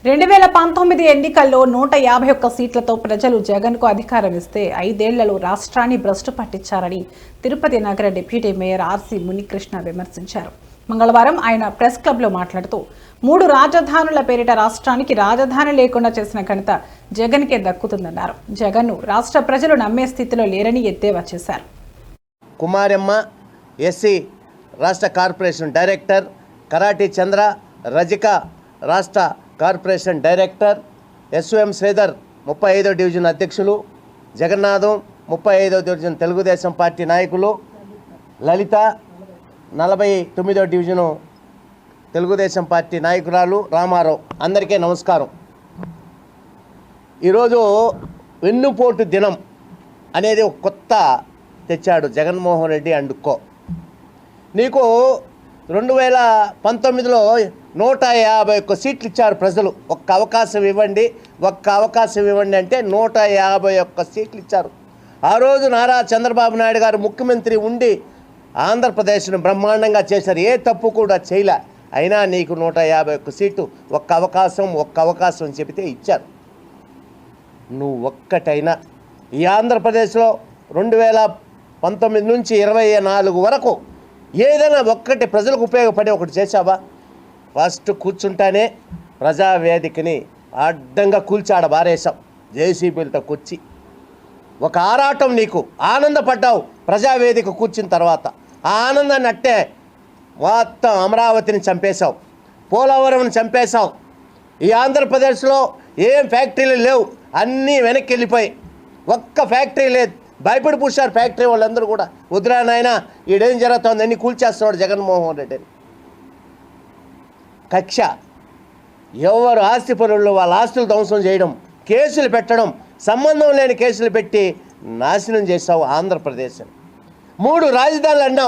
2019 ఎన్నికల్లో 151 సీట్లతో ప్రజలు జగన్కు అధికారం ఇస్తే 5 ఏళ్లలో రాష్ట్రాన్ని భ్రష్టు పట్టించారని తిరుపతి నగర డిప్యూటీ మేయర్ ఆర్సి మునికృష్ణ విమర్శించారు. మంగళవారం ఆయన ప్రెస్ క్లబ్లో మాట్లాడుతూ 3 రాజధానుల పేరిట రాష్ట్రానికి రాజధాని లేకుండా చేసిన ఘనత జగన్కే దక్కుతుందన్నారు. జగన్ను రాష్ట్ర ప్రజలు నమ్మే స్థితిలో లేరని ఎద్దేవా చేశారు. కుమారమ్మ ఎస్సీ రాష్ట్ర కార్పొరేషన్ డైరెక్టర్, కరాటి చంద్ర రజిక రాష్ట్ర కార్పొరేషన్ డైరెక్టర్, ఎస్ఎం శ్రీధర్ 35వ డివిజన్ అధ్యక్షులు, జగన్నాథం 35వ డివిజన్ తెలుగుదేశం పార్టీ నాయకులు, లలిత 49వ డివిజను తెలుగుదేశం పార్టీ నాయకురాలు, రామారావు, అందరికీ నమస్కారం. ఈరోజు వెన్నుపోటు దినం అనేది ఒక కొత్త తెచ్చాడు జగన్మోహన్ రెడ్డి అండ్ కో. నీకు 2019లో 151 సీట్లు ఇచ్చారు ప్రజలు. ఒక్క అవకాశం ఇవ్వండి అంటే 151 సీట్లు ఇచ్చారు. ఆ రోజు నారా చంద్రబాబు నాయుడు గారు ముఖ్యమంత్రి ఉండి ఆంధ్రప్రదేశ్ను బ్రహ్మాండంగా చేశారు. ఏ తప్పు కూడా చేయలే. అయినా నీకు 151 సీట్లు ఒక్క అవకాశం అని చెబితే ఇచ్చారు. నువ్వు ఒక్కటైనా ఈ ఆంధ్రప్రదేశ్లో 2019 నుంచి 24 వరకు ఏదైనా ఒక్కటి ప్రజలకు ఉపయోగపడే ఒకటి చేసావా? ఫస్ట్ కూర్చుంటానే ప్రజావేదికని అడ్డంగా కూల్చాడ బారేసాం జేసీబీలతో కూర్చి. ఒక ఆరాటం, నీకు ఆనందపడ్డావు ప్రజావేదిక కూర్చిన తర్వాత. ఆ ఆనందాన్ని అట్టే మొత్తం అమరావతిని చంపేశావు, పోలవరంని చంపేశావు. ఈ ఆంధ్రప్రదేశ్లో ఏం ఫ్యాక్టరీలు లేవు, అన్నీ వెనక్కి వెళ్ళిపోయి. ఒక్క ఫ్యాక్టరీ లేదు. భయపడి పూశారు ఫ్యాక్టరీ వాళ్ళందరూ కూడా. వద్దురా నాయన, ఈడేం జరుగుతుంది అన్నీ కూల్చేస్తున్నాడు జగన్మోహన్ రెడ్డిని. కక్ష, ఎవరు ఆస్తి పనుల్లో వాళ్ళ ఆస్తులు ధ్వంసం చేయడం, కేసులు పెట్టడం, సంబంధం లేని కేసులు పెట్టి నాశనం చేశావు ఆంధ్రప్రదేశ్ని. 3 రాజధానులు అన్నావు.